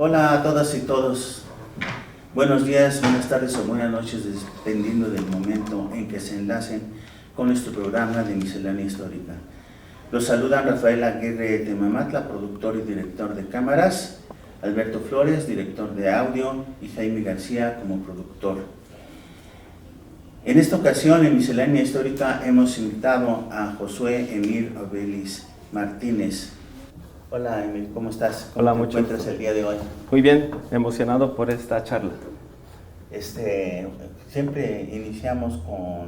Hola a todas y todos. Buenos días, buenas tardes o buenas noches, dependiendo del momento en que se enlacen con nuestro programa de Miscelánea Histórica. Los saludan Rafael Aguirre Temamatla, productor y director de cámaras, Alberto Flores, director de audio, y Jaime García como productor. En esta ocasión, en Miscelánea Histórica, hemos invitado a Josué Emir Obelis Martínez. Hola Emil, ¿cómo estás? ¿Cómo te encuentras el día de hoy? Muy bien, emocionado por esta charla. Siempre iniciamos con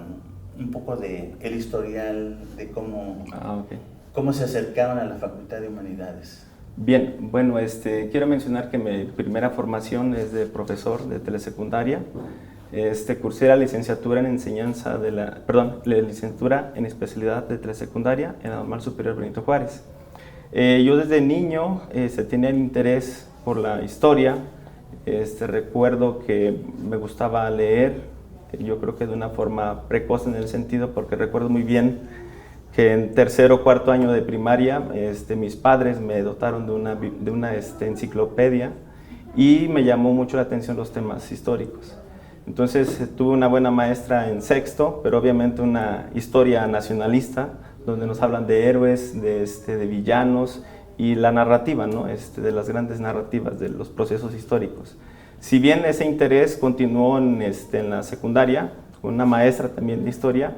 un poco de el historial de cómo se acercaron a la Facultad de Humanidades. Bien, bueno, quiero mencionar que mi primera formación es de profesor de telesecundaria. Cursé la licenciatura en la licenciatura en especialidad de telesecundaria en la Normal Superior Benito Juárez. Yo desde niño tenía el interés por la historia. Recuerdo que me gustaba leer, yo creo que de una forma precoz en el sentido, porque recuerdo muy bien que en tercer o cuarto año de primaria mis padres me dotaron de una enciclopedia y me llamó mucho la atención los temas históricos. Entonces tuve una buena maestra en sexto, pero obviamente una historia nacionalista, donde nos hablan de héroes, de villanos y la narrativa, ¿no? De las grandes narrativas de los procesos históricos. Si bien ese interés continuó en la secundaria, con una maestra también de historia,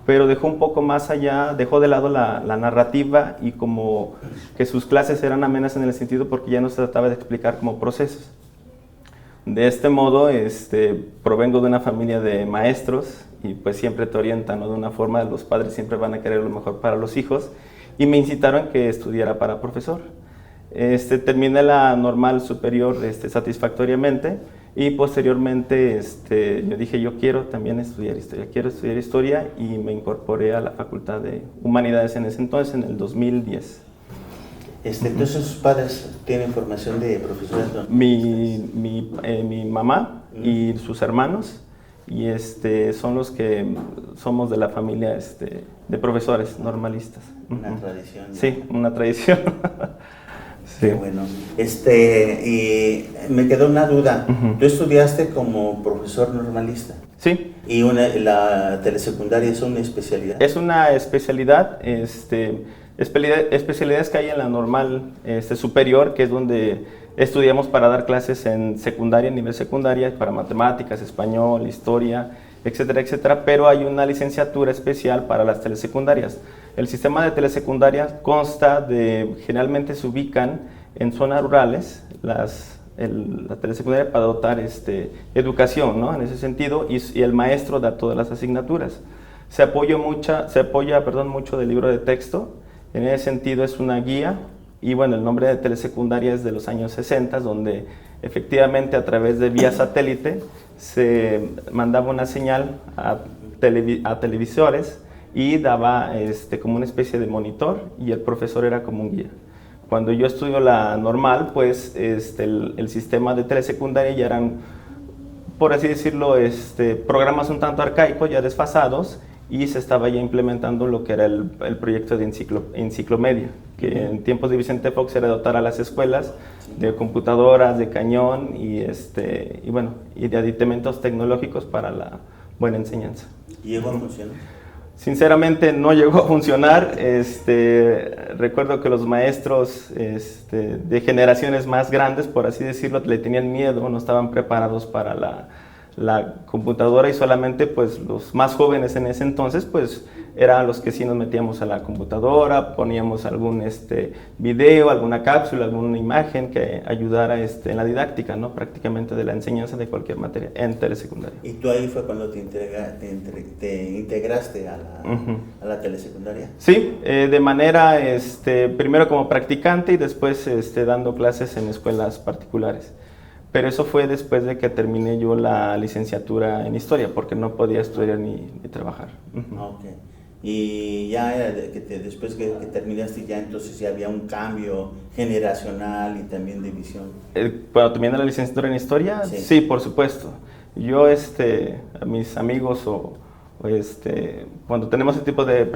pero dejó un poco más allá, dejó de lado la narrativa y como que sus clases eran amenas en el sentido porque ya no se trataba de explicar como procesos. De este modo, provengo de una familia de maestros y pues siempre te orientan, ¿no? De una forma, los padres siempre van a querer lo mejor para los hijos y me incitaron a que estudiara para profesor. Terminé la normal superior satisfactoriamente y posteriormente yo dije yo quiero también estudiar historia y me incorporé a la Facultad de Humanidades en ese entonces, en el 2010. Entonces sus padres tienen formación de profesores. Mi mamá y sus hermanos y son los que somos de la familia de profesores normalistas. Una tradición. Sí, una tradición. Sí. Qué bueno. Y me quedó una duda. ¿Tú estudiaste como profesor normalista? Sí. ¿Y la telesecundaria es una especialidad? Es una especialidad, especialidades que hay en la normal superior, que es donde estudiamos para dar clases en secundaria, nivel secundaria, para matemáticas, español, historia, etcétera, etcétera, pero hay una licenciatura especial para las telesecundarias. El sistema de telesecundarias consta generalmente se ubican en zonas rurales, la telesecundaria para dotar educación, ¿no? En ese sentido, y el maestro da todas las asignaturas. Se apoya mucho del libro de texto. En ese sentido es una guía y bueno, el nombre de telesecundaria es de los años 60, donde efectivamente a través de vía satélite se mandaba una señal a televisores y daba como una especie de monitor y el profesor era como un guía. Cuando yo estudio la normal, pues el sistema de telesecundaria ya eran, por así decirlo, programas un tanto arcaicos, ya desfasados, y se estaba ya implementando lo que era el proyecto de enciclomedia, que en tiempos de Vicente Fox era dotar a las escuelas de computadoras, de cañón y de aditamentos tecnológicos para la buena enseñanza. ¿Llegó a funcionar? Sinceramente no llegó a funcionar. Recuerdo que los maestros de generaciones más grandes, por así decirlo, le tenían miedo, no estaban preparados para la computadora y solamente pues los más jóvenes en ese entonces pues eran los que sí nos metíamos a la computadora, poníamos algún video, alguna cápsula, alguna imagen que ayudara en la didáctica, ¿no? Prácticamente de la enseñanza de cualquier materia en telesecundaria. ¿Y tú ahí fue cuando te integraste a la telesecundaria? Sí, de manera primero como practicante y después dando clases en escuelas particulares. Pero eso fue después de que terminé yo la licenciatura en historia, porque no podía estudiar ni trabajar. Okay. Y ya después que terminaste, ya entonces ya había un cambio generacional y también de visión. Cuando terminé la licenciatura en historia, sí, por supuesto. Yo a mis amigos cuando tenemos ese tipo de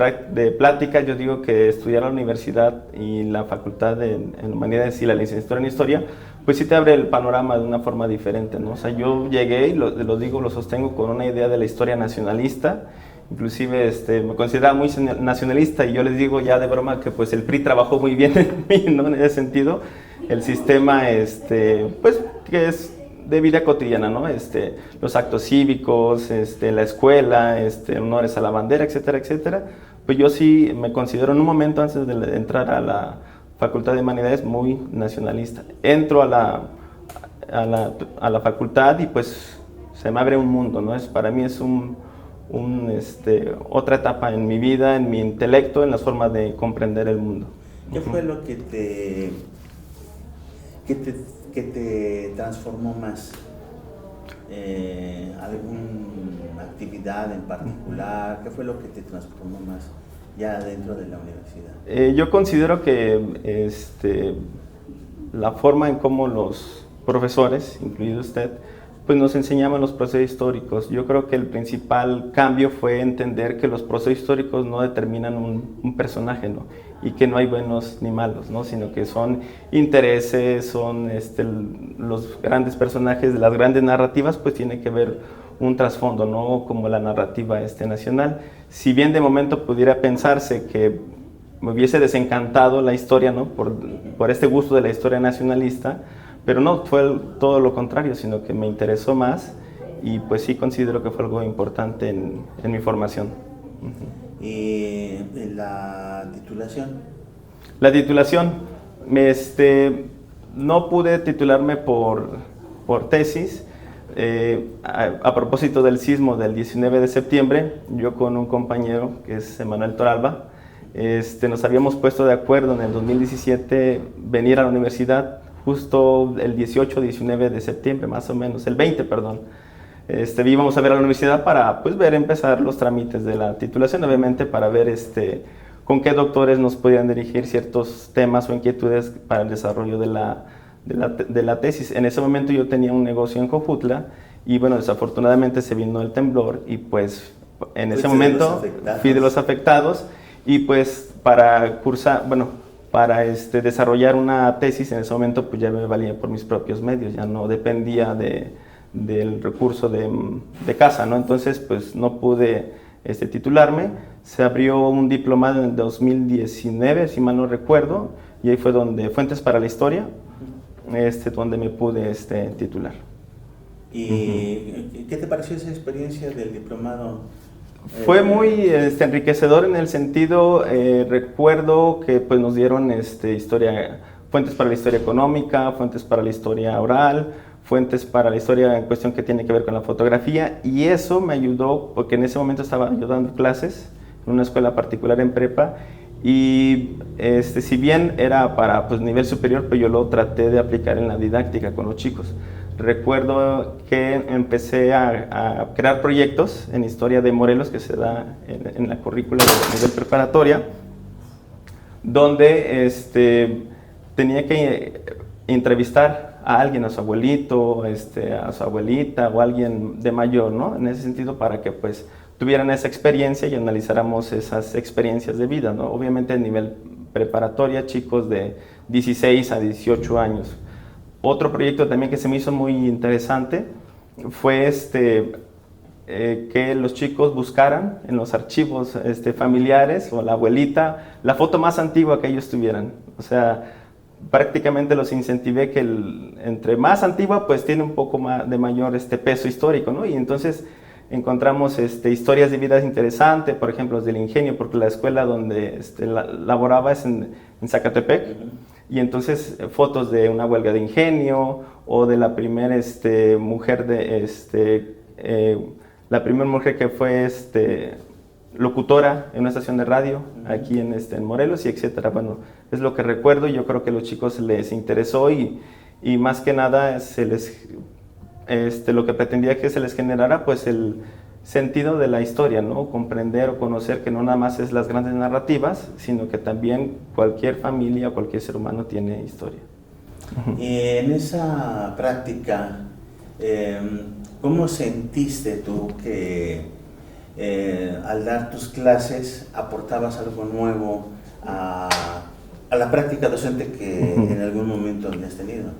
pláticas, yo digo que estudiar la universidad y la facultad en humanidades y la licenciatura en historia pues sí te abre el panorama de una forma diferente, ¿no? O sea, yo llegué y lo digo, lo sostengo con una idea de la historia nacionalista. Inclusive me consideraba muy nacionalista y yo les digo ya de broma que pues el PRI trabajó muy bien en mí, ¿no? En ese sentido, el sistema, pues que es de vida cotidiana, ¿no? Los actos cívicos, la escuela, honores a la bandera, etcétera, etcétera. Pues yo sí me considero en un momento antes de entrar a la Facultad de Humanidades muy nacionalista. Entro a la facultad y pues se me abre un mundo, ¿no? Para mí es otra etapa en mi vida, en mi intelecto, en la forma de comprender el mundo. ¿Qué fue lo que te transformó más? ¿Alguna actividad en particular? ¿Qué fue lo que te transformó más ya dentro de la universidad? Yo considero que la forma en cómo los profesores, incluido usted, pues nos enseñaban los procesos históricos. Yo creo que el principal cambio fue entender que los procesos históricos no determinan un personaje, ¿no? Y que no hay buenos ni malos, ¿no? Sino que son intereses, son los grandes personajes de las grandes narrativas, pues tiene que ver un trasfondo, ¿no? Como la narrativa nacional. Si bien de momento pudiera pensarse que me hubiese desencantado la historia, ¿no? Por este gusto de la historia nacionalista, pero no fue todo lo contrario, sino que me interesó más y pues sí considero que fue algo importante en mi formación. ¿Y la titulación? La titulación, no pude titularme por tesis. A propósito del sismo del 19 de septiembre, yo con un compañero que es Emanuel Toralba, nos habíamos puesto de acuerdo en el 2017 venir a la universidad justo el 18-19 de septiembre, más o menos, el 20, perdón. Íbamos a ver a la universidad para pues, empezar los trámites de la titulación, obviamente para ver con qué doctores nos podían dirigir ciertos temas o inquietudes para el desarrollo de la tesis. En ese momento yo tenía un negocio en Jojutla y bueno, desafortunadamente se vino el temblor y pues en ese momento fui de los afectados y pues para cursar, bueno, para desarrollar una tesis en ese momento pues ya me valía por mis propios medios, ya no dependía del recurso de casa, ¿no? Entonces pues no pude titularme. Se abrió un diplomado en el 2019, si mal no recuerdo, y ahí fue donde Fuentes para la Historia, donde me pude titular. ¿Y qué te pareció esa experiencia del diplomado? Fue muy enriquecedor en el sentido, recuerdo que pues, nos dieron fuentes para la historia económica, fuentes para la historia oral, fuentes para la historia en cuestión que tiene que ver con la fotografía, y eso me ayudó porque en ese momento estaba yo dando clases en una escuela particular en prepa y si bien era para pues, nivel superior, pues yo lo traté de aplicar en la didáctica con los chicos. Recuerdo que empecé a crear proyectos en historia de Morelos que se da en la currícula de nivel preparatoria, donde tenía que entrevistar a alguien, a su abuelito, a su abuelita o alguien de mayor, ¿no? En ese sentido para que pues tuvieran esa experiencia y analizáramos esas experiencias de vida, ¿no? Obviamente a nivel preparatoria, chicos de 16 a 18 años. Otro proyecto también que se me hizo muy interesante fue que los chicos buscaran en los archivos familiares o la abuelita la foto más antigua que ellos tuvieran. O sea, prácticamente los incentivé que entre más antigua pues tiene un poco más de mayor peso histórico, ¿no? Y entonces encontramos historias de vidas interesantes, por ejemplo, los del Ingenio, porque la escuela donde laboraba es en Zacatepec. Y entonces fotos de una huelga de Ingenio o de la primera mujer la primera mujer que fue locutora en una estación de radio aquí en Morelos y etcétera. Bueno, es lo que recuerdo y yo creo que a los chicos les interesó y más que nada lo que pretendía que se les generara pues el sentido de la historia, ¿no? Comprender o conocer que no nada más es las grandes narrativas, sino que también cualquier familia o cualquier ser humano tiene historia. En esa práctica, ¿cómo sentiste tú que al dar tus clases aportabas algo nuevo a la práctica docente que en algún momento habías tenido?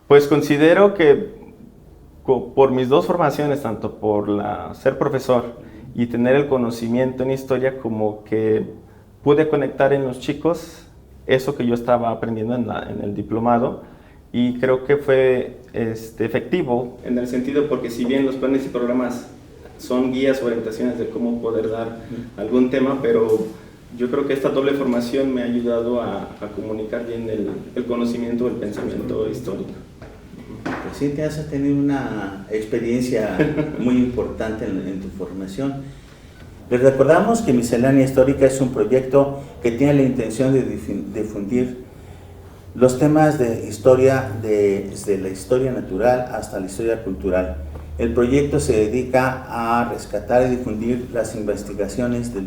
Pues considero que por mis dos formaciones, tanto por ser profesor y tener el conocimiento en historia, como que pude conectar en los chicos eso que yo estaba aprendiendo en el diplomado, y creo que fue efectivo en el sentido porque si bien los planes y programas son guías o orientaciones de cómo poder dar algún tema, pero yo creo que esta doble formación me ha ayudado a comunicar bien el conocimiento, el pensamiento histórico. Pues sí, te has tenido una experiencia muy importante en tu formación. Les recordamos que Miscelánea Histórica es un proyecto que tiene la intención de difundir los temas de historia, desde la historia natural hasta la historia cultural. El proyecto se dedica a rescatar y difundir las investigaciones de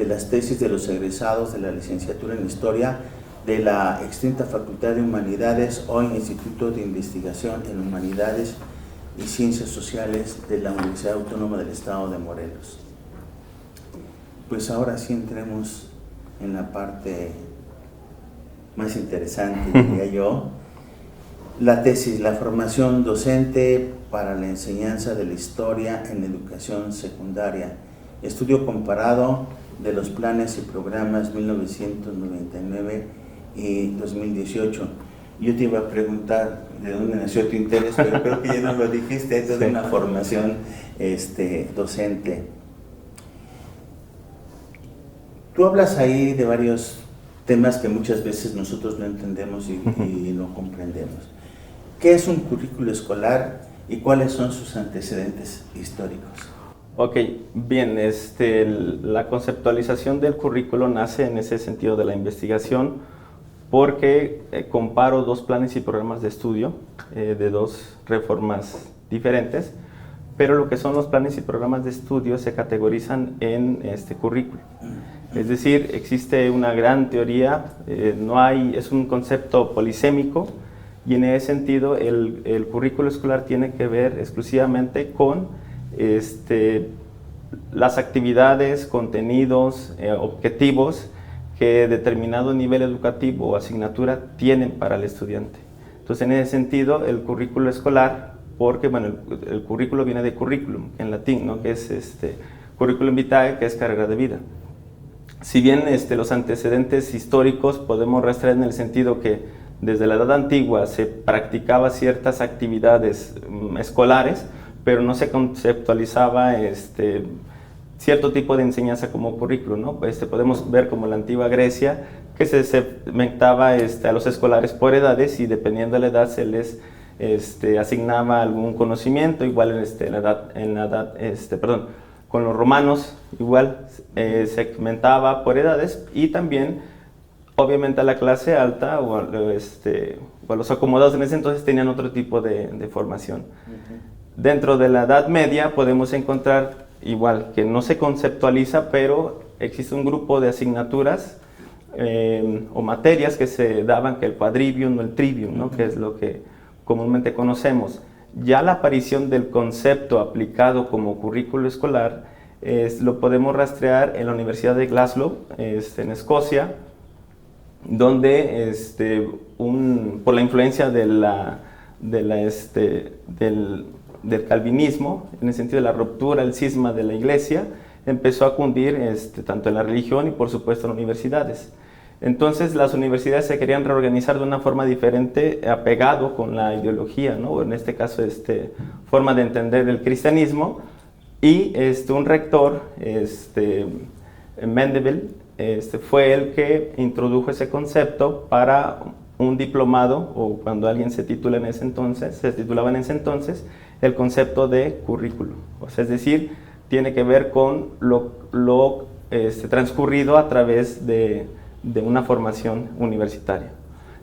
las tesis de los egresados de la licenciatura en Historia de la extinta Facultad de Humanidades, hoy Instituto de Investigación en Humanidades y Ciencias Sociales de la Universidad Autónoma del Estado de Morelos. Pues ahora sí entremos en la parte más interesante, diría yo, la tesis, la formación docente para la enseñanza de la historia en educación secundaria, estudio comparado de los planes y programas 1999 y 2018. Yo te iba a preguntar de dónde nació tu interés, pero creo que ya no lo dijiste, esto es de una formación docente. Tú hablas ahí de varios temas que muchas veces nosotros no entendemos y no comprendemos. ¿Qué es un currículo escolar y cuáles son sus antecedentes históricos? Ok, bien, la conceptualización del currículo nace en ese sentido de la investigación porque comparo dos planes y programas de estudio de dos reformas diferentes, pero lo que son los planes y programas de estudio se categorizan en este currículo. Es decir, existe una gran teoría, es un concepto polisémico, y en ese sentido el currículo escolar tiene que ver exclusivamente con las actividades, contenidos, objetivos que determinado nivel educativo o asignatura tienen para el estudiante. Entonces, en ese sentido, el currículo escolar, porque bueno, el currículo viene de curriculum, en latín, ¿no? Que es curriculum vitae, que es carrera de vida. Si bien los antecedentes históricos podemos rastrear en el sentido que desde la edad antigua se practicaba ciertas actividades escolares, pero no se conceptualizaba cierto tipo de enseñanza como currículo, ¿no? Podemos ver como la antigua Grecia, que se segmentaba a los escolares por edades y dependiendo de la edad se les asignaba algún conocimiento, igual con los romanos igual segmentaba por edades, y también obviamente a la clase alta o a los acomodados en ese entonces tenían otro tipo de formación. Dentro de la Edad Media podemos encontrar igual que no se conceptualiza, pero existe un grupo de asignaturas o materias que se daban, que el quadrivium o el trivium, ¿no? Que es lo que comúnmente conocemos. Ya la aparición del concepto aplicado como currículo escolar lo podemos rastrear en la Universidad de Glasgow, en Escocia, donde por la influencia del calvinismo, en el sentido de la ruptura, el cisma de la iglesia, empezó a cundir tanto en la religión y por supuesto en universidades. Entonces las universidades se querían reorganizar de una forma diferente, apegado con la ideología, ¿no? En este caso, forma de entender el cristianismo, y un rector, Mendeville, fue el que introdujo ese concepto para un diplomado, o cuando alguien se titulaba en ese entonces, el concepto de currículo. O sea, es decir, tiene que ver con lo transcurrido a través de una formación universitaria.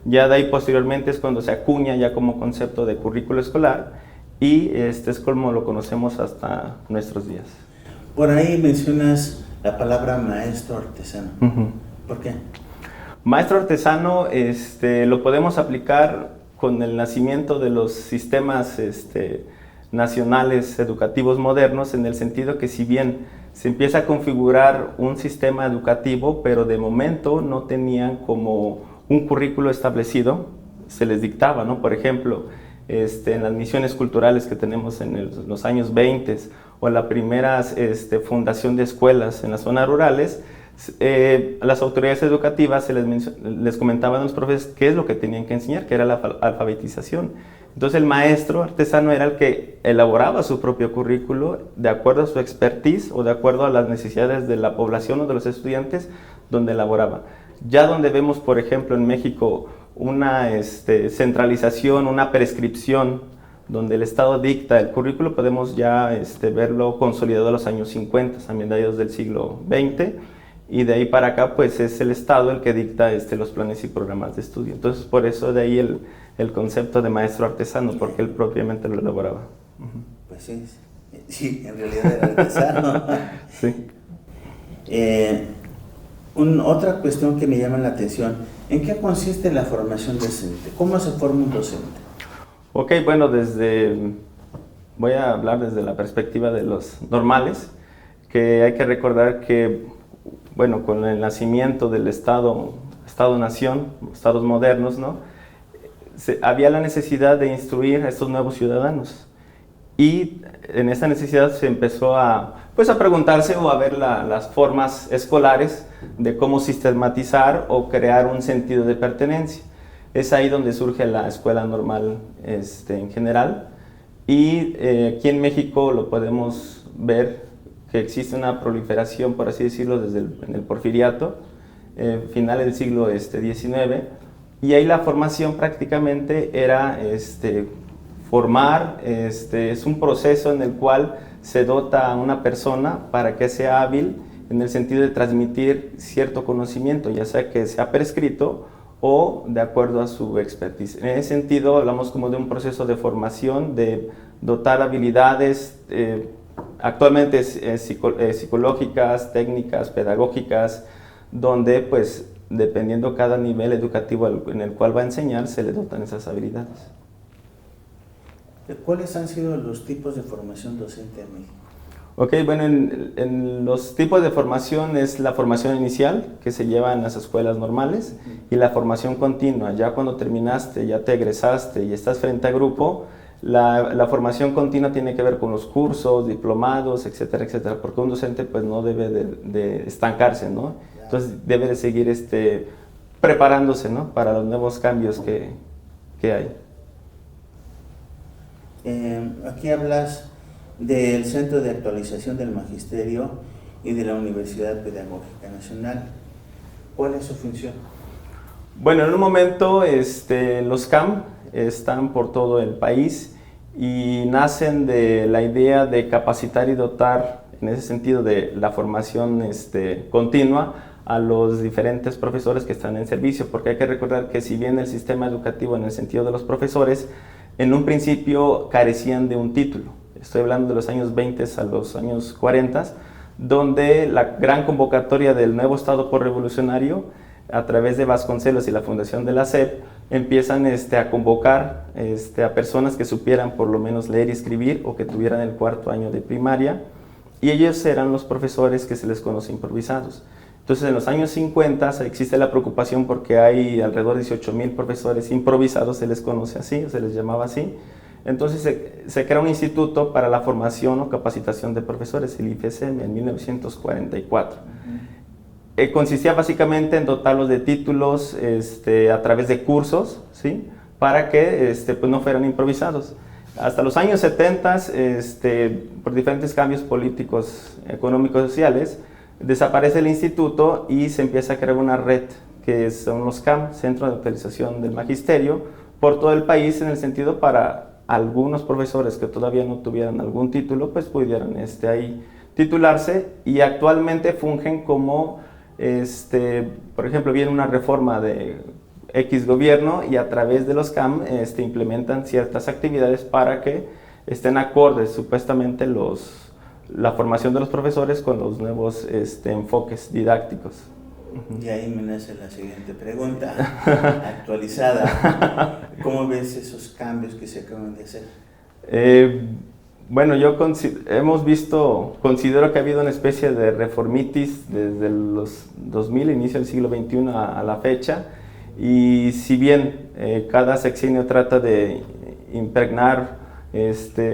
Ya de ahí posteriormente es cuando se acuña ya como concepto de currículo escolar, y es como lo conocemos hasta nuestros días. Por ahí mencionas la palabra maestro artesano. ¿Por qué? Maestro artesano lo podemos aplicar con el nacimiento de los sistemas nacionales educativos modernos, en el sentido que si bien se empieza a configurar un sistema educativo, pero de momento no tenían como un currículo establecido, se les dictaba, ¿no? Por ejemplo, en las misiones culturales que tenemos en los años 20 o la primera fundación de escuelas en las zonas rurales, las autoridades educativas les comentaban a los profesores qué es lo que tenían que enseñar, que era la alfabetización. Entonces el maestro artesano era el que elaboraba su propio currículo de acuerdo a su expertise o de acuerdo a las necesidades de la población o de los estudiantes donde elaboraba. Ya donde vemos, por ejemplo, en México una centralización, una prescripción, donde el Estado dicta el currículo, podemos ya verlo consolidado a los años 50, a mediados del siglo XX, y de ahí para acá pues es el Estado el que dicta los planes y programas de estudio. Entonces por eso de ahí el concepto de maestro artesano, porque él propiamente lo elaboraba. Pues sí, en realidad era artesano. Sí. Otra cuestión que me llama la atención, ¿en qué consiste la formación docente? ¿Cómo se forma un docente? Ok, bueno, voy a hablar desde la perspectiva de los normales, que hay que recordar que, bueno, con el nacimiento del Estado-nación, estados modernos, ¿no? Había la necesidad de instruir a estos nuevos ciudadanos. Y en esa necesidad se empezó a preguntarse o a ver las formas escolares de cómo sistematizar o crear un sentido de pertenencia. Es ahí donde surge la escuela normal en general. Y aquí en México lo podemos ver que existe una proliferación, por así decirlo, en el Porfiriato, finales del siglo XIX. Y ahí la formación prácticamente era formar, es un proceso en el cual se dota a una persona para que sea hábil en el sentido de transmitir cierto conocimiento, ya sea que sea prescrito o de acuerdo a su expertise. En ese sentido hablamos como de un proceso de formación, de dotar habilidades actualmente psicológicas, técnicas, pedagógicas, donde pues dependiendo cada nivel educativo en el cual va a enseñar, se le dotan esas habilidades. ¿Cuáles han sido los tipos de formación docente en México? Ok, bueno, en los tipos de formación es la formación inicial, que se lleva en las escuelas normales, y la formación continua. Ya cuando terminaste, ya te egresaste y estás frente a grupo, la formación continua tiene que ver con los cursos, diplomados, etcétera, etcétera, porque un docente pues no debe de estancarse, ¿no? Entonces debe de seguir preparándose, ¿no? Para los nuevos cambios que hay. Aquí hablas del Centro de Actualización del Magisterio y de la Universidad Pedagógica Nacional. ¿Cuál es su función? Bueno, en un momento los CAM están por todo el país y nacen de la idea de capacitar y dotar, en ese sentido, de la formación continua a los diferentes profesores que están en servicio, porque hay que recordar que si bien el sistema educativo en el sentido de los profesores, en un principio carecían de un título. Estoy hablando de los años 20 a los años 40, donde la gran convocatoria del nuevo Estado postrevolucionario, a través de Vasconcelos y la fundación de la SEP, empiezan a convocar a personas que supieran por lo menos leer y escribir o que tuvieran el cuarto año de primaria, y ellos eran los profesores que se les conoce improvisados. Entonces en los años 50 existe la preocupación porque hay alrededor de 18,000 profesores improvisados, se les conoce así, o se les llamaba así. Entonces se crea un instituto para la formación o capacitación de profesores, el IFESEM, en 1944. Consistía básicamente en dotarlos de títulos a través de cursos, ¿sí? Para que pues no fueran improvisados. Hasta los años 70, por diferentes cambios políticos, económicos, sociales, desaparece el instituto y se empieza a crear una red que son los CAM, Centro de Actualización del Magisterio, por todo el país, en el sentido para algunos profesores que todavía no tuvieran algún título, pues pudieran ahí titularse, y actualmente fungen como, por ejemplo, viene una reforma de X gobierno y a través de los CAM implementan ciertas actividades para que estén acordes supuestamente la formación de los profesores con los nuevos enfoques didácticos. Y ahí me nace la siguiente pregunta, actualizada. ¿Cómo ves esos cambios que se acaban de hacer? Bueno, considero que ha habido una especie de reformitis desde los 2000, inicio del siglo XXI a la fecha, Y si bien cada sexenio trata de impregnar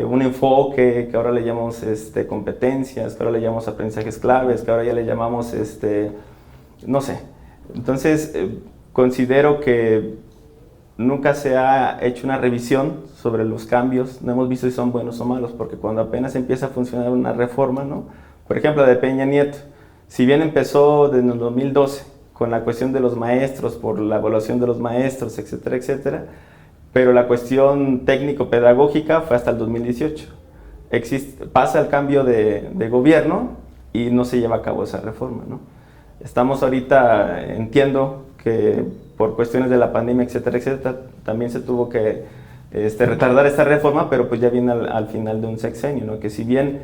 un enfoque que ahora le llamamos competencias, que ahora le llamamos aprendizajes claves, que ahora ya le llamamos, no sé. Entonces, considero que nunca se ha hecho una revisión sobre los cambios, no hemos visto si son buenos o malos, porque cuando apenas empieza a funcionar una reforma, ¿no? Por ejemplo, la de Peña Nieto, si bien empezó desde el 2012 con la cuestión de los maestros, por la evaluación de los maestros, etcétera, etcétera, pero la cuestión técnico-pedagógica fue hasta el 2018. Pasa el cambio de gobierno y no se lleva a cabo esa reforma, ¿no? Estamos ahorita, entiendo que por cuestiones de la pandemia, etcétera, etcétera, también se tuvo que retardar esta reforma, pero pues ya viene al final de un sexenio, ¿no? Que si bien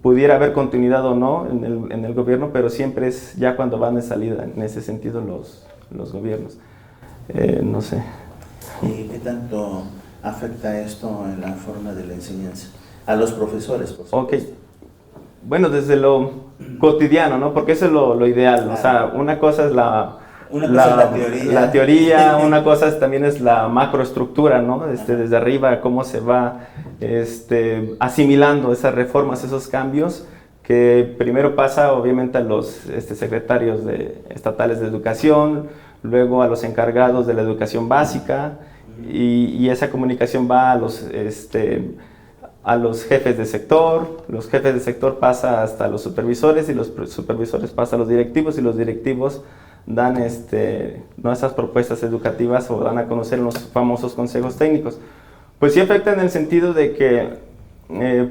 pudiera haber continuidad o no en el gobierno, pero siempre es ya cuando van de salida, en ese sentido, los gobiernos. No sé. ¿Y qué tanto afecta esto en la forma de la enseñanza? A los profesores, por supuesto. Okay. Bueno, desde lo cotidiano, ¿no? Porque eso es lo ideal. Claro. O sea, una cosa es la teoría, una cosa también es la macroestructura, ¿no? Desde arriba, cómo se va asimilando esas reformas, esos cambios, que primero pasa obviamente a los secretarios estatales de educación, luego a los encargados de la educación básica, y esa comunicación va a los jefes de sector, los jefes de sector pasa hasta los supervisores, y los supervisores pasa a los directivos, y los directivos dan ¿no? esas propuestas educativas o dan a conocer los famosos consejos técnicos. Pues sí afecta en el sentido de que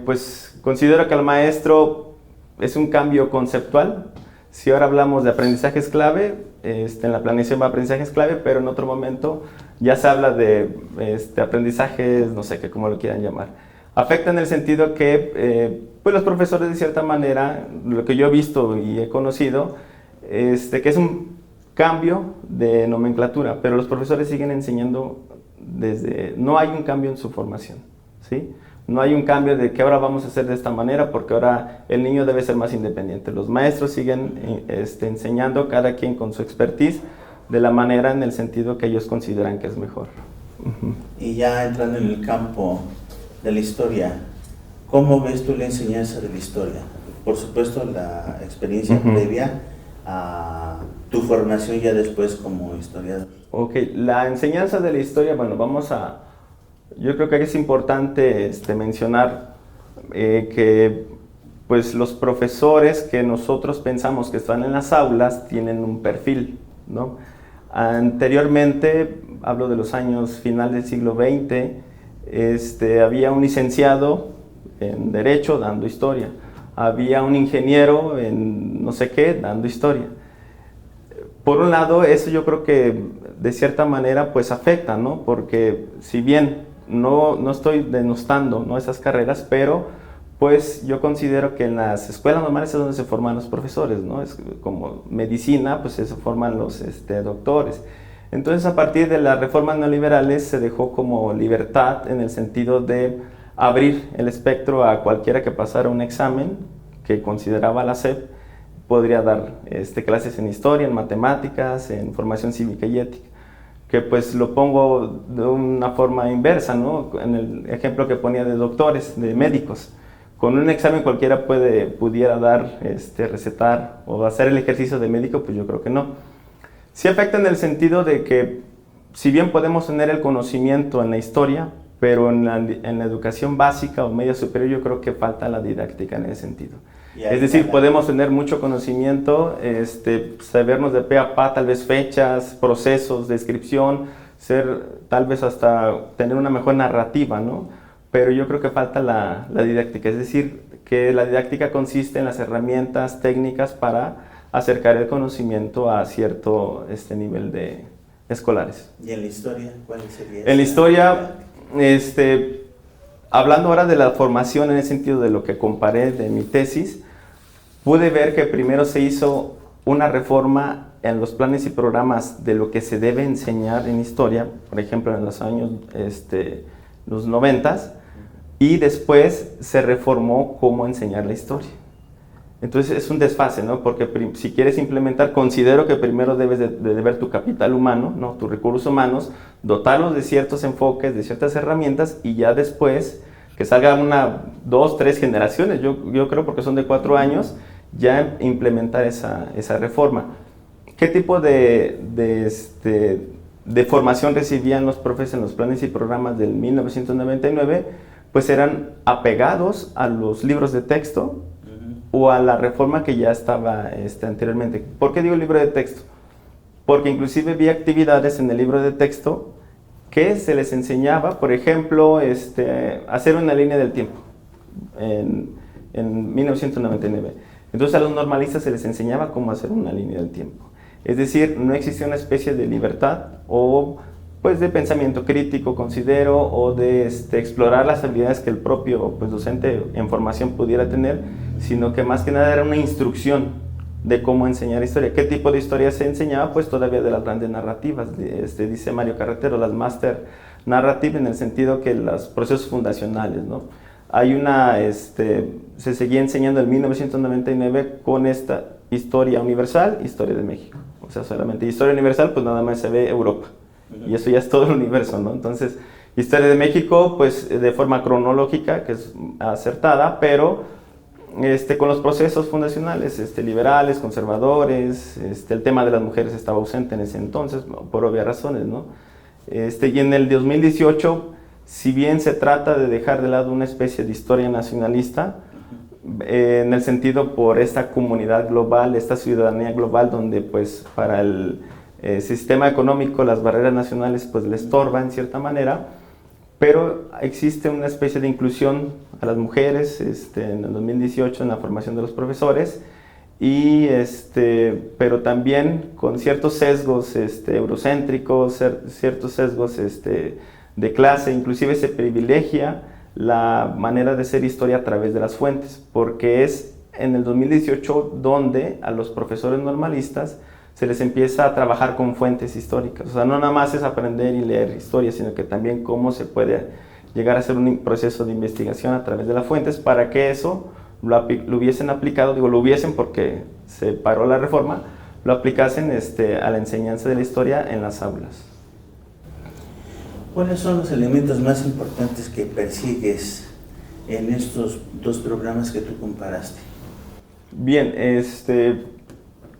pues considero que el maestro es un cambio conceptual. Si ahora hablamos de aprendizajes clave, en la planeación va aprendizajes clave, pero en otro momento ya se habla de aprendizajes, no sé, cómo lo quieran llamar. Afecta en el sentido que pues los profesores, de cierta manera, lo que yo he visto y he conocido, que es un cambio de nomenclatura, pero los profesores siguen enseñando no hay un cambio en su formación, ¿sí? No hay un cambio de que ahora vamos a hacer de esta manera porque ahora el niño debe ser más independiente. Los maestros siguen enseñando, cada quien con su expertise, de la manera, en el sentido que ellos consideran que es mejor. Y ya entrando en el campo de la historia, ¿cómo ves tú la enseñanza de la historia? Por supuesto, la experiencia previa a tu formación ya después como historiador. Ok, la enseñanza de la historia, bueno, yo creo que es importante mencionar que pues los profesores que nosotros pensamos que están en las aulas tienen un perfil, ¿no? Anteriormente, hablo de los años final del siglo XX, había un licenciado en Derecho dando historia, había un ingeniero en no sé qué dando historia. Por un lado, eso yo creo que de cierta manera pues afecta, ¿no? Porque si bien no estoy denostando, ¿no?, esas carreras, pero pues yo considero que en las escuelas normales es donde se forman los profesores, ¿no? Es como medicina, pues se forman los doctores. Entonces, a partir de las reformas neoliberales se dejó como libertad en el sentido de abrir el espectro a cualquiera que pasara un examen que consideraba la SEP, podría dar clases en historia, en matemáticas, en formación cívica y ética. Que pues lo pongo de una forma inversa, ¿no? En el ejemplo que ponía de doctores, de médicos. Con un examen cualquiera pudiera dar, recetar o hacer el ejercicio de médico, pues yo creo que no. Sí afecta en el sentido de que, si bien podemos tener el conocimiento en la historia, pero en la educación básica o media superior yo creo que falta la didáctica en ese sentido. Es decir, podemos tener mucho conocimiento, sabernos de pe a pa tal vez fechas, procesos, descripción, tal vez hasta tener una mejor narrativa, ¿no? Pero yo creo que falta la didáctica, es decir, que la didáctica consiste en las herramientas técnicas para acercar el conocimiento a cierto nivel de escolares. ¿Y en la historia cuál sería? En la historia, hablando ahora de la formación en el sentido de lo que comparé de mi tesis, pude ver que primero se hizo una reforma en los planes y programas de lo que se debe enseñar en historia, por ejemplo en los años los 90s, y después se reformó cómo enseñar la historia. Entonces es un desfase, ¿no? Porque si quieres implementar, considero que primero debes de ver tu capital humano, ¿no? Tus recursos humanos, dotarlos de ciertos enfoques, de ciertas herramientas, y ya después que salga 1, 2, 3 generaciones, yo creo, porque son de 4 años, ya implementar esa reforma. ¿Qué tipo de formación recibían los profes en los planes y programas del 1999? Pues eran apegados a los libros de texto o a la reforma que ya estaba anteriormente. ¿Por qué digo libro de texto? Porque inclusive vi actividades en el libro de texto que se les enseñaba, por ejemplo, hacer una línea del tiempo en 1999. Entonces a los normalistas se les enseñaba cómo hacer una línea del tiempo. Es decir, no existía una especie de libertad o pues de pensamiento crítico, considero, o de explorar las habilidades que el propio docente en formación pudiera tener, sino que más que nada era una instrucción de cómo enseñar historia. ¿Qué tipo de historia se enseñaba? Pues todavía de las grandes narrativas, dice Mario Carretero, las master narrative, en el sentido que los procesos fundacionales, ¿no? Hay se seguía enseñando en 1999 con esta historia universal, historia de México. O sea, solamente historia universal, pues nada más se ve Europa. Y eso ya es todo el universo, ¿no? Entonces, historia de México, pues de forma cronológica, que es acertada, pero con los procesos fundacionales, liberales, conservadores, el tema de las mujeres estaba ausente en ese entonces, por obvias razones, ¿no? Y en el 2018, si bien se trata de dejar de lado una especie de historia nacionalista, en el sentido por esta comunidad global, esta ciudadanía global, donde pues para el sistema económico las barreras nacionales pues le estorban en cierta manera, pero existe una especie de inclusión a las mujeres en el 2018 en la formación de los profesores, y pero también con ciertos sesgos eurocéntricos, ciertos sesgos de clase. Inclusive se privilegia la manera de hacer historia a través de las fuentes, porque es en el 2018 donde a los profesores normalistas se les empieza a trabajar con fuentes históricas. O sea, no nada más es aprender y leer historia, sino que también cómo se puede llegar a hacer un proceso de investigación a través de las fuentes, para que eso lo hubiesen aplicado, digo lo hubiesen porque se paró la reforma, lo aplicasen a la enseñanza de la historia en las aulas. ¿Cuáles son los elementos más importantes que persigues en estos 2 programas que tú comparaste? Bien,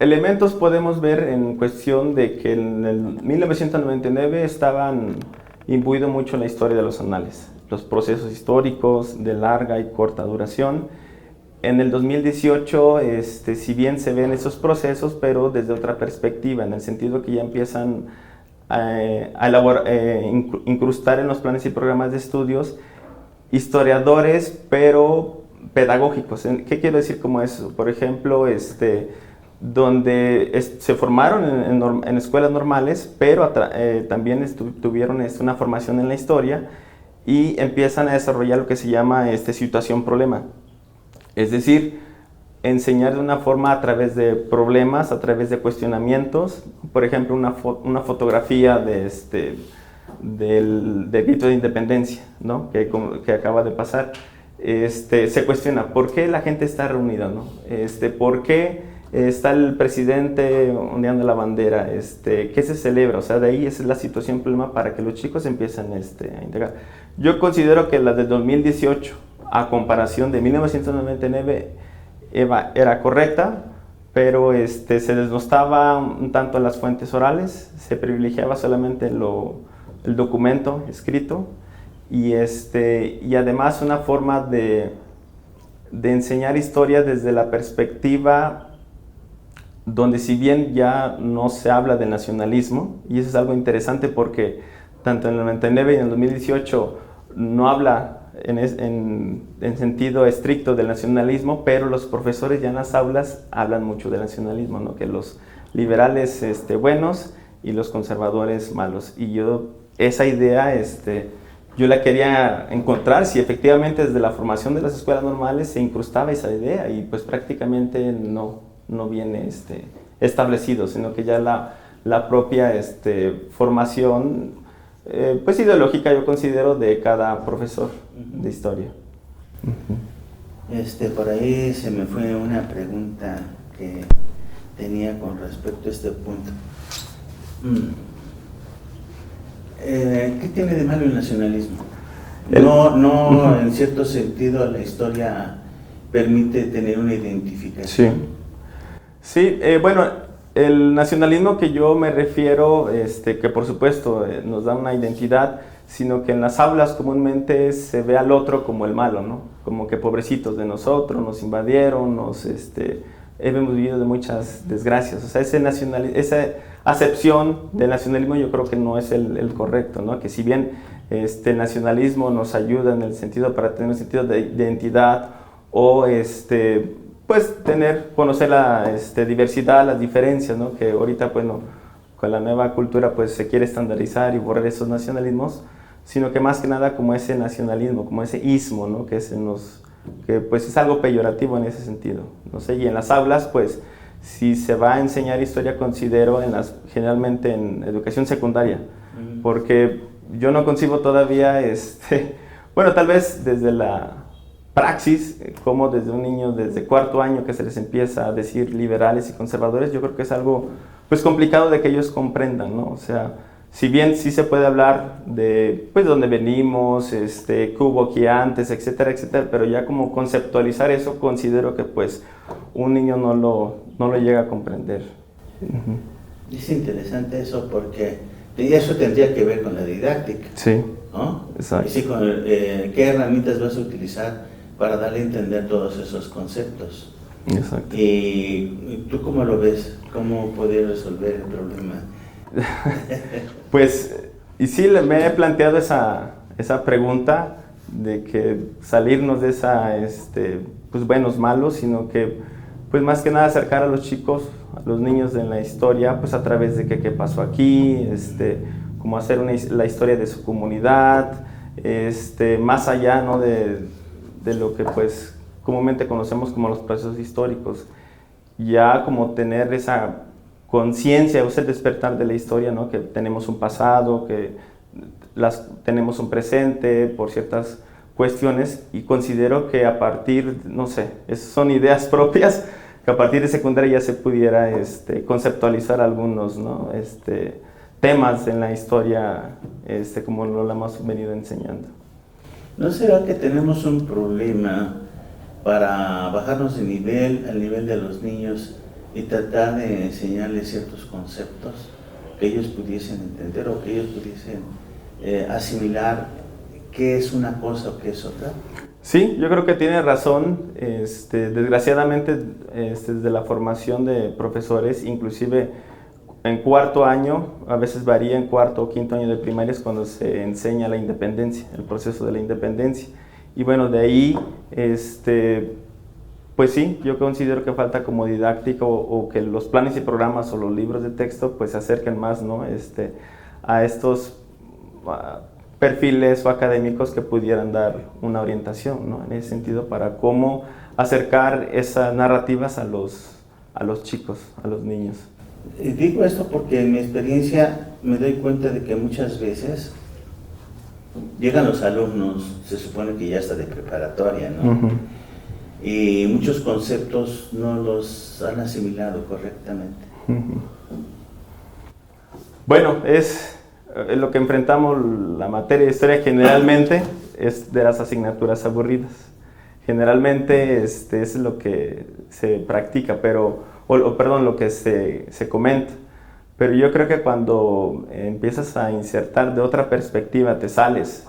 elementos podemos ver en cuestión de que en el 1999 estaban imbuido mucho en la historia de los anales, los procesos históricos de larga y corta duración. En el 2018, si bien se ven esos procesos, pero desde otra perspectiva, en el sentido que ya empiezan a incrustar en los planes y programas de estudios historiadores, pero pedagógicos. ¿Qué quiero decir como eso? Por ejemplo, donde se formaron en escuelas normales, pero también tuvieron una formación en la historia y empiezan a desarrollar lo que se llama situación-problema. Es decir, enseñar de una forma a través de problemas, a través de cuestionamientos. Por ejemplo, una fotografía del grito de independencia, ¿no? que acaba de pasar. Se cuestiona por qué la gente está reunida, ¿no? ¿Por qué está el presidente ondeando la bandera? ¿Qué se celebra? O sea, de ahí esa es la situación problema para que los chicos empiecen a integrar. Yo considero que la de 2018, a comparación de 1999, era correcta, pero se desnostaba un tanto las fuentes orales, se privilegiaba solamente el documento escrito, y además una forma de enseñar historia desde la perspectiva donde, si bien ya no se habla de nacionalismo, y eso es algo interesante porque tanto en el 99 y en el 2018 no habla en sentido estricto del nacionalismo, pero los profesores ya en las aulas hablan mucho del nacionalismo, ¿no? Que los liberales buenos y los conservadores malos. Y esa idea yo la quería encontrar si efectivamente desde la formación de las escuelas normales se incrustaba esa idea, y pues prácticamente no viene establecido, sino que ya la propia formación pues ideológica, yo considero, de cada profesor de historia. Por ahí se me fue una pregunta que tenía con respecto a este punto. ¿Qué tiene de malo el nacionalismo? No, en cierto sentido la historia permite tener una identificación. Sí, bueno, el nacionalismo que yo me refiero, que por supuesto nos da una identidad, sino que en las aulas comúnmente se ve al otro como el malo, ¿no? Como que pobrecitos de nosotros, nos invadieron, hemos vivido de muchas desgracias. O sea, esa acepción del nacionalismo yo creo que no es el correcto, ¿no? Que si bien el nacionalismo nos ayuda en el sentido para tener un sentido de identidad o pues conocer la diversidad, las diferencias, ¿no? Que ahorita, bueno, con la nueva cultura pues se quiere estandarizar y borrar esos nacionalismos, sino que más que nada como ese nacionalismo, como ese ismo, ¿no? Que pues es algo peyorativo en ese sentido, no sé, y en las aulas pues si se va a enseñar historia considero generalmente en educación secundaria, porque yo no concibo todavía, bueno, tal vez desde la praxis, como desde un niño desde cuarto año que se les empieza a decir liberales y conservadores, yo creo que es algo pues complicado de que ellos comprendan, ¿no? O sea, si bien sí se puede hablar de pues dónde venimos, qué hubo aquí antes, etcétera, etcétera, pero ya como conceptualizar eso considero que pues un niño no lo llega a comprender. Es interesante eso porque eso tendría que ver con la didáctica. Sí. ¿No? Exacto. Y sí, ¿qué herramientas vas a utilizar para darle a entender todos esos conceptos? Exacto. ¿Y tú cómo lo ves? ¿Cómo podrías resolver el problema? Pues, y sí, me he planteado esa pregunta de que salirnos de pues buenos, malos, sino que, pues más que nada acercar a los chicos, a los niños en la historia, pues a través de qué pasó aquí, como hacer la historia de su comunidad, más allá, ¿no? de lo que pues comúnmente conocemos como los procesos históricos, ya como tener esa conciencia, o sea, el despertar de la historia, ¿no? Que tenemos un pasado, que tenemos un presente por ciertas cuestiones, y considero que a partir, no sé, esas son ideas propias, que a partir de secundaria ya se pudiera conceptualizar algunos, ¿no? Temas en la historia, como lo hemos venido enseñando. ¿No será que tenemos un problema para bajarnos de nivel al nivel de los niños y tratar de enseñarles ciertos conceptos que ellos pudiesen entender o que ellos pudiesen asimilar qué es una cosa o qué es otra? Sí, yo creo que tiene razón. Desgraciadamente, desde la formación de profesores, inclusive en cuarto año, a veces varía en cuarto o quinto año de primaria, es cuando se enseña la independencia, el proceso de la independencia. Y bueno, de ahí, pues sí, yo considero que falta como didáctica o que los planes y programas o los libros de texto pues se acerquen más, ¿no? A estos perfiles o académicos que pudieran dar una orientación, ¿no? En ese sentido, para cómo acercar esas narrativas a los chicos, a los niños. Digo esto porque en mi experiencia me doy cuenta de que muchas veces llegan los alumnos, se supone que ya está de preparatoria, ¿no? Uh-huh. Y muchos conceptos no los han asimilado correctamente. Uh-huh. Bueno, es lo que enfrentamos la materia de historia generalmente, es de las asignaturas aburridas. Generalmente es lo que se practica, lo que se comenta. Pero yo creo que cuando empiezas a insertar de otra perspectiva, te sales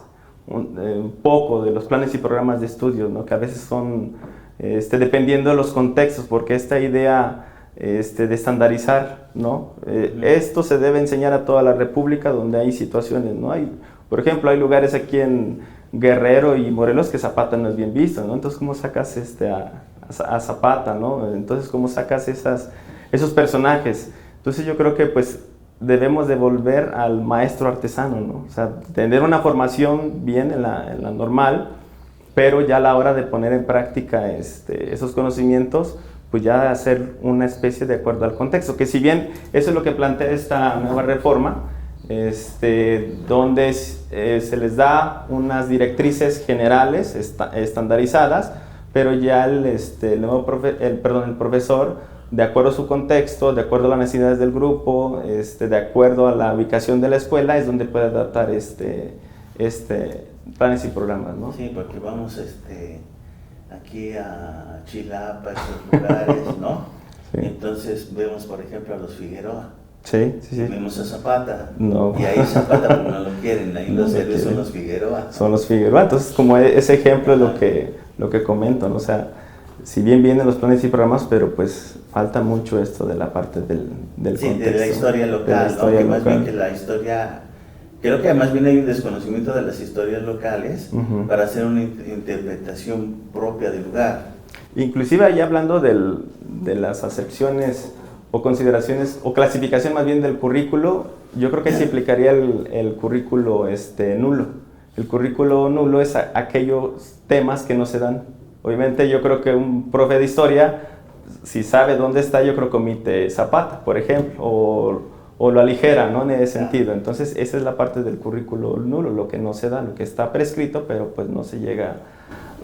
un poco de los planes y programas de estudio, ¿no? Que a veces son, dependiendo de los contextos, porque esta idea de estandarizar, ¿no? Esto se debe enseñar a toda la República donde hay situaciones, ¿no? Por ejemplo, hay lugares aquí en Guerrero y Morelos que Zapata no es bien visto, ¿no? Entonces, ¿cómo sacas a Zapata, ¿no? Entonces, ¿cómo sacas esos personajes? Entonces, yo creo que pues debemos de volver al maestro artesano, ¿no? O sea, tener una formación bien en la normal, pero ya a la hora de poner en práctica esos conocimientos, pues ya hacer una especie de acuerdo al contexto, que si bien eso es lo que plantea esta nueva reforma, donde se les da unas directrices generales estandarizadas, pero ya el nuevo el profesor, de acuerdo a su contexto, de acuerdo a las necesidades del grupo, de acuerdo a la ubicación de la escuela, es donde puede adaptar planes y programas, ¿no? Sí, porque vamos aquí a Chilapa, esos lugares, ¿no? Sí. Entonces vemos, por ejemplo, a los Figueroa. Sí, sí, sí. Y vemos a Zapata. No. Y ahí Zapata pues, no lo quieren, ahí No los lo héroes son quieren. los Figueroa. Son los Figueroa. Entonces, como ese ejemplo es lo que comento, ¿no? O sea, si bien vienen los planes y programas, pero pues falta mucho esto de la parte del Sí, contexto. de la historia local, de la historia ¿no? Que más local. bien que la historia, creo que además bien hay un desconocimiento de las historias locales para hacer una interpretación propia del lugar. Inclusive ahí hablando de las acepciones o consideraciones o clasificación más bien del currículo, yo creo que se aplicaría el currículo nulo. El currículo nulo es aquellos temas que no se dan. Obviamente yo creo que un profe de historia, si sabe dónde está, yo creo que omite Zapata, por ejemplo, o lo aligera, ¿no? En ese sentido. Entonces esa es la parte del currículo nulo, lo que no se da, lo que está prescrito, pero pues no se llega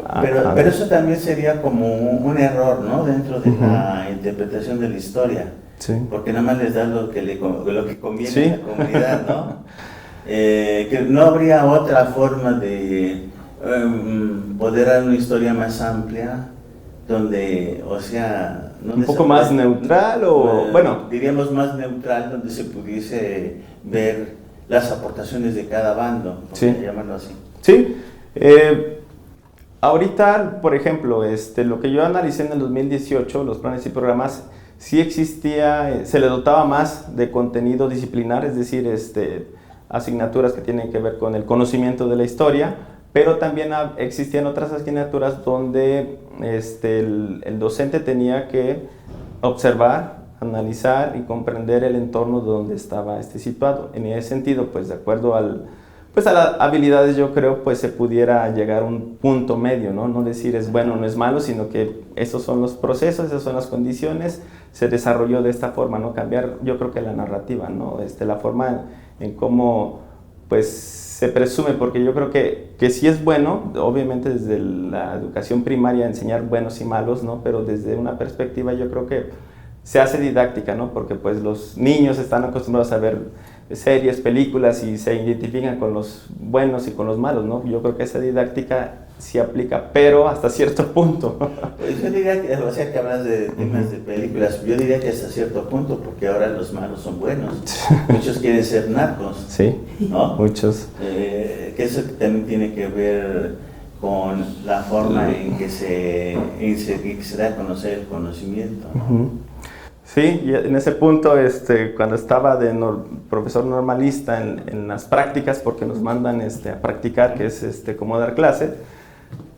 a... Pero eso también sería como un error, ¿no? Dentro de la interpretación de la historia. Sí. Porque nada más les da lo que conviene Sí. a la comunidad, ¿no? Que no habría otra forma de poder dar una historia más amplia, donde, o sea... Un poco más neutral o, bueno... Diríamos más neutral, donde se pudiese ver las aportaciones de cada bando, por Sí. llamarlo así. Sí. Ahorita, por ejemplo, lo que yo analicé en el 2018, los planes y programas, sí existía, se le dotaba más de contenido disciplinar, es decir, asignaturas que tienen que ver con el conocimiento de la historia, pero también existían otras asignaturas donde el docente tenía que observar, analizar y comprender el entorno donde estaba situado. En ese sentido, pues de acuerdo a las habilidades, yo creo, pues se pudiera llegar a un punto medio, ¿no? No decir es bueno o no es malo, sino que esos son los procesos, esas son las condiciones, se desarrolló de esta forma, ¿no? Cambiar, yo creo que la narrativa, ¿no? La forma en cómo, pues, se presume, porque yo creo que sí es bueno, obviamente desde la educación primaria, enseñar buenos y malos, ¿no? Pero desde una perspectiva yo creo que se hace didáctica, ¿no? Porque pues los niños están acostumbrados a ver series, películas y se identifican con los buenos y con los malos, ¿no? Yo creo que esa didáctica sí aplica, pero hasta cierto punto. Pues yo diría que, o sea, que hablas de temas de películas, yo diría que hasta cierto punto, porque ahora los malos son buenos. Muchos quieren ser narcos, Sí, ¿no? muchos. Que eso también tiene que ver con la forma en que se da a conocer el conocimiento, ¿no? Sí, y en ese punto, cuando estaba de profesor normalista en las prácticas, porque nos mandan a practicar, que es cómo dar clase,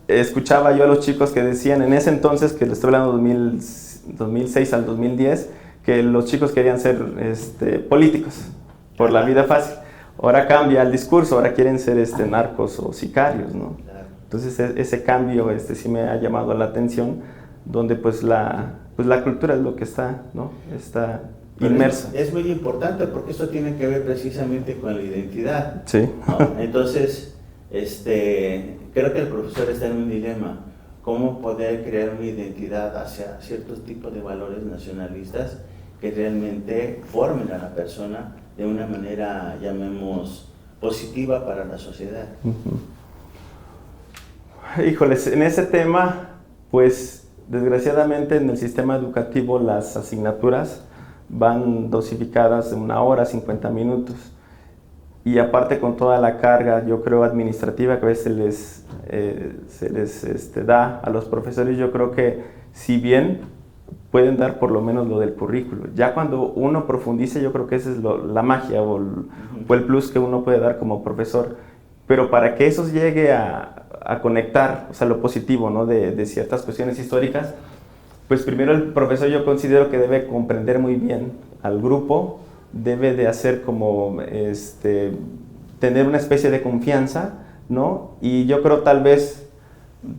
escuchaba yo a los chicos que decían en ese entonces, que les estoy hablando 2006 al 2010, que los chicos querían ser políticos por la vida fácil. Ahora cambia el discurso, ahora quieren ser narcos o sicarios, ¿no? Entonces ese cambio sí me ha llamado la atención, donde pues la cultura es lo que está, ¿no? Está inmersa. Es muy importante porque eso tiene que ver precisamente con la identidad. Sí. ¿No? Entonces, creo que el profesor está en un dilema. ¿Cómo poder crear una identidad hacia ciertos tipos de valores nacionalistas que realmente formen a la persona de una manera, llamemos, positiva para la sociedad? Híjoles, en ese tema, pues desgraciadamente en el sistema educativo las asignaturas van dosificadas de 1 hora, 50 minutos. Y aparte con toda la carga, yo creo, administrativa que a veces se les da a los profesores, yo creo que si bien pueden dar por lo menos lo del currículo, ya cuando uno profundice, yo creo que esa es la magia o el plus que uno puede dar como profesor. Pero para que eso llegue a conectar, o sea, lo positivo, ¿no? de ciertas cuestiones históricas, pues primero el profesor yo considero que debe comprender muy bien al grupo, debe de hacer como, tener una especie de confianza, ¿no? Y yo creo tal vez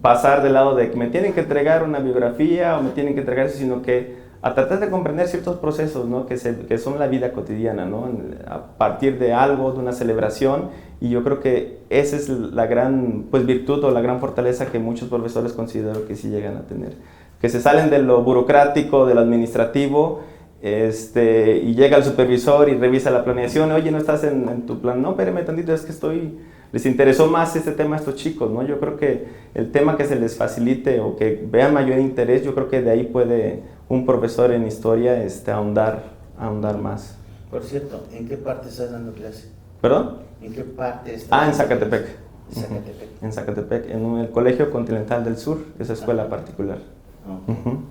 pasar del lado de que me tienen que entregar una biografía o me tienen que entregar eso, sino que a tratar de comprender ciertos procesos, ¿no? que son la vida cotidiana, ¿no? A partir de algo, de una celebración, Y yo creo que esa es la gran pues, virtud o la gran fortaleza que muchos profesores considero que sí llegan a tener. Que se salen de lo burocrático, de lo administrativo, y llega el supervisor y revisa la planeación. Oye, ¿no estás en tu plan? No, espérame tantito, es que les interesó más este tema a estos chicos, ¿no? Yo creo que el tema que se les facilite o que vean mayor interés, yo creo que de ahí puede un profesor en historia ahondar más. Por cierto, ¿en qué parte estás dando clase? ¿Perdón? ¿En qué parte estás? En Zacatepec. Zacatepec. En Zacatepec, en el Colegio Continental del Sur, esa escuela particular. Okay.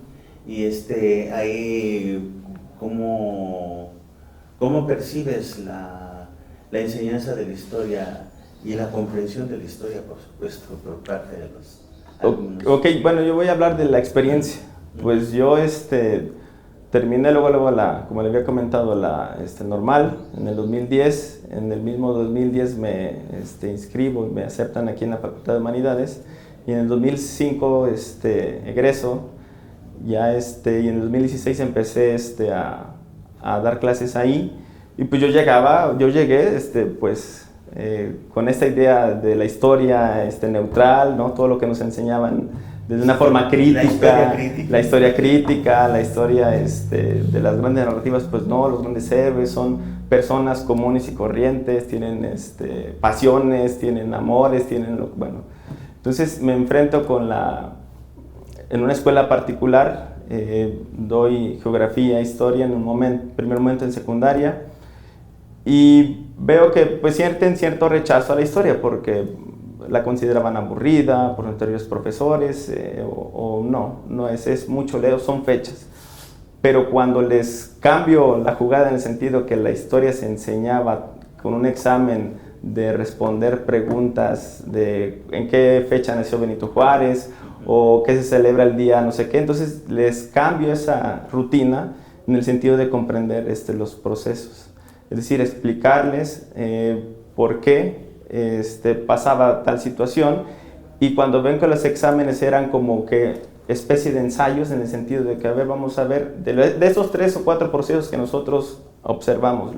Y ahí, ¿cómo percibes la enseñanza de la historia y la comprensión de la historia, por supuesto, por parte de los alumnos? Ok, bueno, yo voy a hablar de la experiencia. Pues yo terminé luego como le había comentado, la normal en el 2010. En el mismo 2010 me inscribo y me aceptan aquí en la Facultad de Humanidades. Y en el 2005 egreso, y en el 2016 empecé a dar clases ahí. Y pues yo llegué con esta idea de la historia neutral, ¿no? Todo lo que nos enseñaban desde una forma crítica, la historia crítica, la historia de las grandes narrativas, pues no, los grandes héroes son personas comunes y corrientes, tienen pasiones, tienen amores, bueno. Entonces me enfrento en una escuela particular, doy geografía, historia en primer momento en secundaria, y veo que pues sienten cierto rechazo a la historia porque la consideraban aburrida por anteriores profesores, o no es mucho leo, son fechas. Pero cuando les cambio la jugada en el sentido que la historia se enseñaba con un examen de responder preguntas de en qué fecha nació Benito Juárez o qué se celebra el día no sé qué, entonces les cambio esa rutina en el sentido de comprender los procesos. Es decir, explicarles por qué pasaba tal situación, y cuando ven que los exámenes eran como que especie de ensayos en el sentido de que, a ver, vamos a ver, de esos 3 o 4 procesos que nosotros observamos,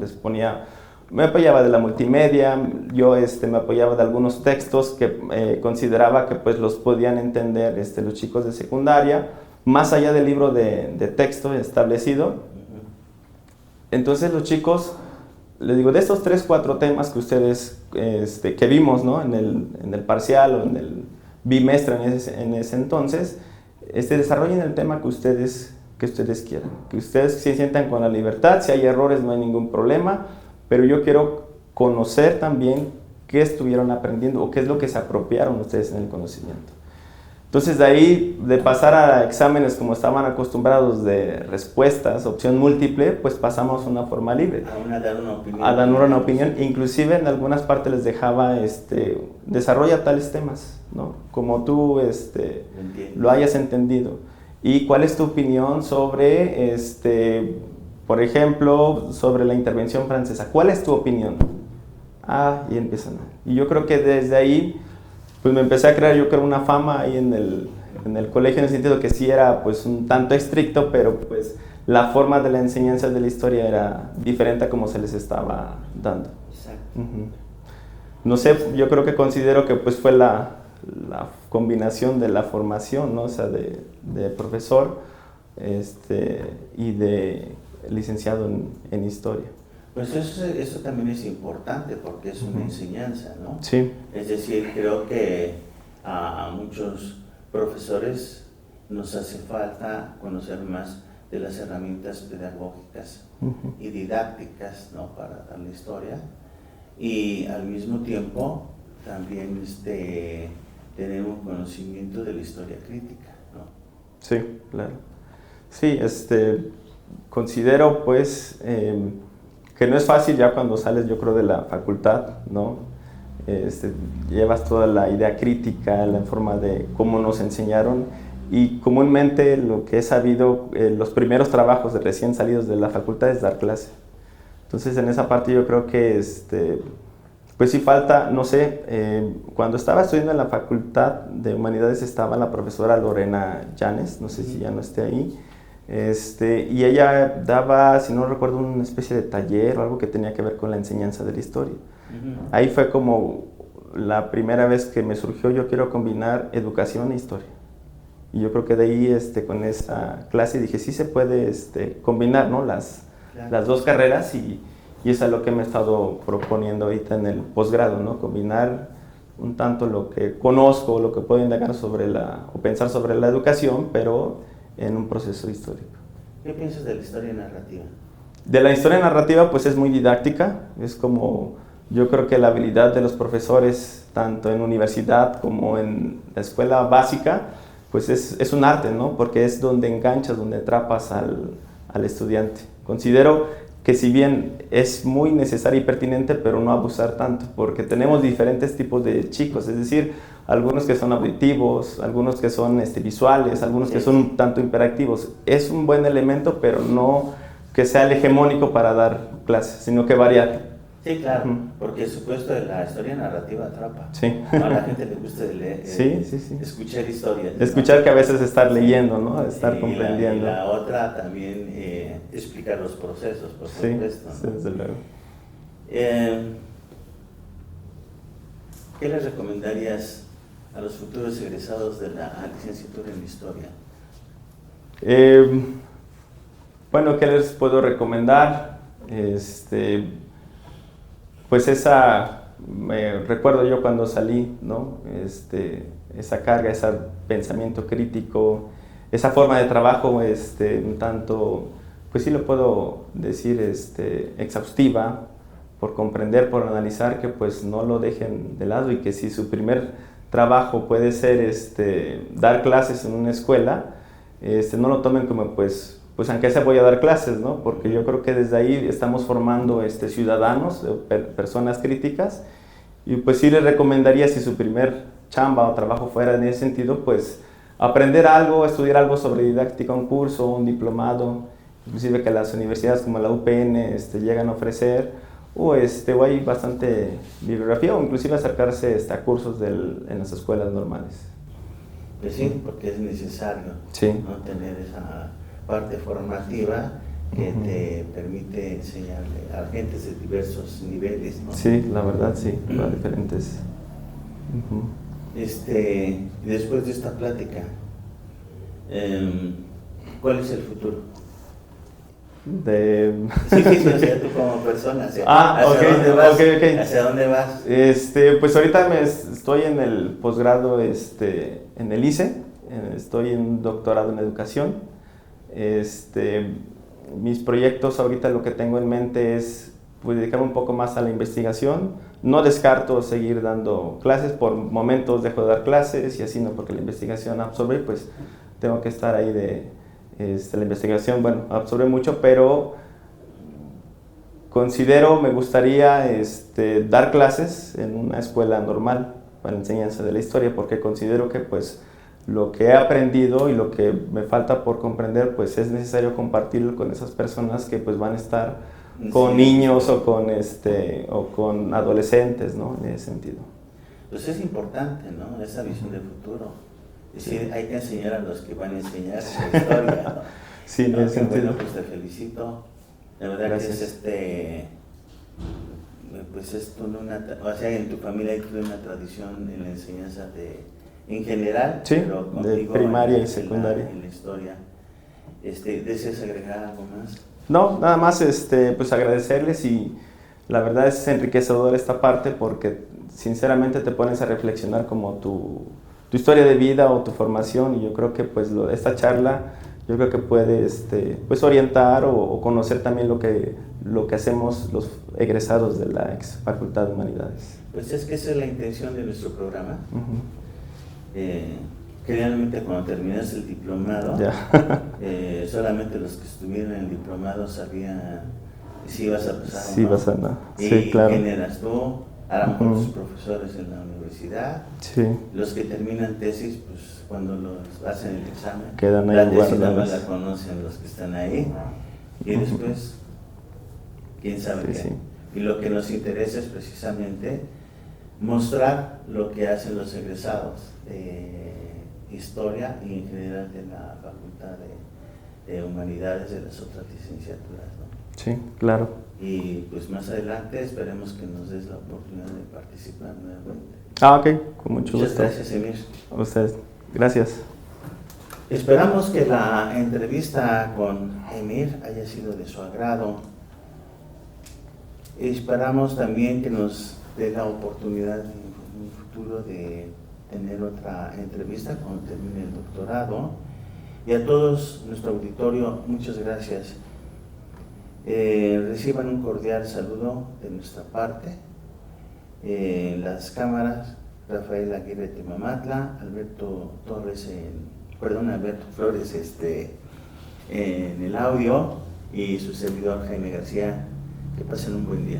me apoyaba de la multimedia, yo me apoyaba de algunos textos que consideraba que pues los podían entender los chicos de secundaria, más allá del libro de texto establecido. Entonces los chicos, les digo, de estos 3 o 4 temas que ustedes, que vimos, ¿no? en el parcial o en el bimestre en ese entonces, desarrollen el tema que ustedes quieran, que ustedes se sientan con la libertad. Si hay errores no hay ningún problema, pero yo quiero conocer también qué estuvieron aprendiendo o qué es lo que se apropiaron ustedes en el conocimiento. Entonces de ahí, de pasar a exámenes como estaban acostumbrados de respuestas, opción múltiple, pues pasamos a una forma libre. A dar una opinión. A dar una opinión. Inclusive en algunas partes les dejaba, desarrolla tales temas, ¿no? Como tú lo hayas entendido. ¿Y cuál es tu opinión sobre, por ejemplo, sobre la intervención francesa? ¿Cuál es tu opinión? Y empiezan. Y yo creo que desde ahí pues me empecé a crear, yo creo, una fama ahí en el colegio, en el sentido que sí era pues un tanto estricto, pero pues la forma de la enseñanza de la historia era diferente a como se les estaba dando. Exacto. No sé, yo creo que considero que pues fue la combinación de la formación, ¿no? O sea, de profesor y de licenciado en historia. Pues eso también es importante porque es una enseñanza, ¿no? Sí. Es decir, creo que a muchos profesores nos hace falta conocer más de las herramientas pedagógicas y didácticas, ¿no? Para dar la historia, y al mismo tiempo también tener un conocimiento de la historia crítica, ¿no? Sí, claro. Sí, considero pues que no es fácil ya cuando sales, yo creo, de la facultad, ¿no? Llevas toda la idea crítica, la forma de cómo nos enseñaron, y comúnmente lo que he sabido, los primeros trabajos de recién salidos de la facultad es dar clase. Entonces en esa parte yo creo que pues sí falta, no sé, cuando estaba estudiando en la Facultad de Humanidades estaba la profesora Lorena Llanes, no sé si ya no esté ahí, y ella daba, si no recuerdo, una especie de taller o algo que tenía que ver con la enseñanza de la historia. Ahí fue como la primera vez que me surgió, yo quiero combinar educación e historia. Y yo creo que de ahí con esa clase dije, sí se puede combinar, ¿no? las dos carreras y es a lo que me he estado proponiendo ahorita en el posgrado, ¿no? Combinar un tanto lo que conozco, lo que puedo indagar o pensar sobre la educación, pero en un proceso histórico. ¿Qué piensas de la historia narrativa? De la historia narrativa, pues es muy didáctica, es como, yo creo que la habilidad de los profesores, tanto en universidad como en la escuela básica, pues es un arte, ¿no? Porque es donde enganchas, donde atrapas al estudiante. Considero que si bien es muy necesaria y pertinente, pero no abusar tanto, porque tenemos diferentes tipos de chicos, es decir, algunos que son auditivos, algunos que son visuales, algunos que son un tanto hiperactivos. Es un buen elemento, pero no que sea el hegemónico para dar clases, sino que variar. Sí, claro, porque el supuesto de la historia narrativa atrapa. Sí. ¿No? A la gente le gusta leer, sí. escuchar historias. Escuchar, ¿no? Que a veces estar leyendo, ¿no? Estar comprendiendo. Y la otra también explicar los procesos, por supuesto. Sí, desde luego. ¿Qué les recomendarías a los futuros egresados de la licenciatura en Historia? Bueno, ¿qué les puedo recomendar? Pues recuerdo yo cuando salí, ¿no? Esa carga, ese pensamiento crítico, esa forma de trabajo, un tanto, pues sí lo puedo decir, exhaustiva, por comprender, por analizar, que pues no lo dejen de lado y que si su primer trabajo puede ser dar clases en una escuela, no lo tomen como pues aunque sea voy a dar clases, ¿no? Porque yo creo que desde ahí estamos formando ciudadanos, personas críticas, y pues sí les recomendaría, si su primer chamba o trabajo fuera en ese sentido, pues aprender algo, estudiar algo sobre didáctica, un curso, un diplomado, inclusive que las universidades como la UPN llegan a ofrecer, o hay bastante bibliografía, o inclusive acercarse a cursos en las escuelas normales. Pues sí, porque es necesario, ¿no? Tener esa parte formativa que te permite enseñarle a gentes de diversos niveles, ¿no? Sí, la verdad sí, a diferentes. Después de esta plática, ¿cuál es el futuro? Sí, o sea, tú como persona, ¿hacia dónde vas? Okay. ¿Hacia dónde vas? Pues ahorita estoy en el posgrado en el ICE, estoy en un doctorado en educación. Mis proyectos ahorita, lo que tengo en mente es pues dedicarme un poco más a la investigación. No descarto seguir dando clases, por momentos dejo de dar clases y así, no, porque la investigación absorbe, pues tengo que estar ahí la investigación, bueno, absorbe mucho, pero me gustaría dar clases en una escuela normal para la enseñanza de la historia, porque considero que pues lo que he aprendido y lo que me falta por comprender, pues es necesario compartirlo con esas personas que pues van a estar con niños o con adolescentes, ¿no? En ese sentido. Pues es importante, ¿no? Esa visión del futuro. Es decir, hay que enseñar a los que van a enseñar la historia, ¿no? Sí, en ese sentido. Bueno, pues te felicito. La verdad Gracias. que pues es en tu familia hay toda una tradición en la enseñanza en general, sí, pero contigo de primaria y secundaria. En la historia. ¿Deseas agregar algo más? No, nada más pues agradecerles, y la verdad es enriquecedor esta parte porque sinceramente te pones a reflexionar como tu historia de vida o tu formación, y yo creo que pues esta charla yo creo que puede pues orientar o conocer también lo que hacemos los egresados de la ex Facultad de Humanidades. Pues es que esa es la intención de nuestro programa. Generalmente cuando terminas el diplomado, solamente los que estuvieron en el diplomado sabían si ibas a pasar o no. Sí, vas a no. Y sí, claro. quién eras tú, a lo mejor tus profesores en la universidad, los que terminan tesis, pues cuando los hacen el examen, quedan ahí la tesis nada guardadas. más la conocen los que están ahí, y después, quién sabe qué. Sí. Y lo que nos interesa es precisamente mostrar lo que hacen los egresados de historia y en general de la Facultad de humanidades de las otras licenciaturas, ¿no? Sí, claro. Y pues más adelante esperemos que nos des la oportunidad de participar nuevamente. Ok, con mucho Muchas gusto. gracias, Emir. A usted, gracias. Esperamos que la entrevista con Emir haya sido de su agrado. Esperamos también que nos dé la oportunidad en un futuro de tener otra entrevista cuando termine el doctorado. Y a todos nuestro auditorio, muchas gracias. Reciban un cordial saludo de nuestra parte. En las cámaras, Rafael Aguirre Temamatla, Alberto Flores en el audio y su servidor Jaime García. Que pasen un buen día.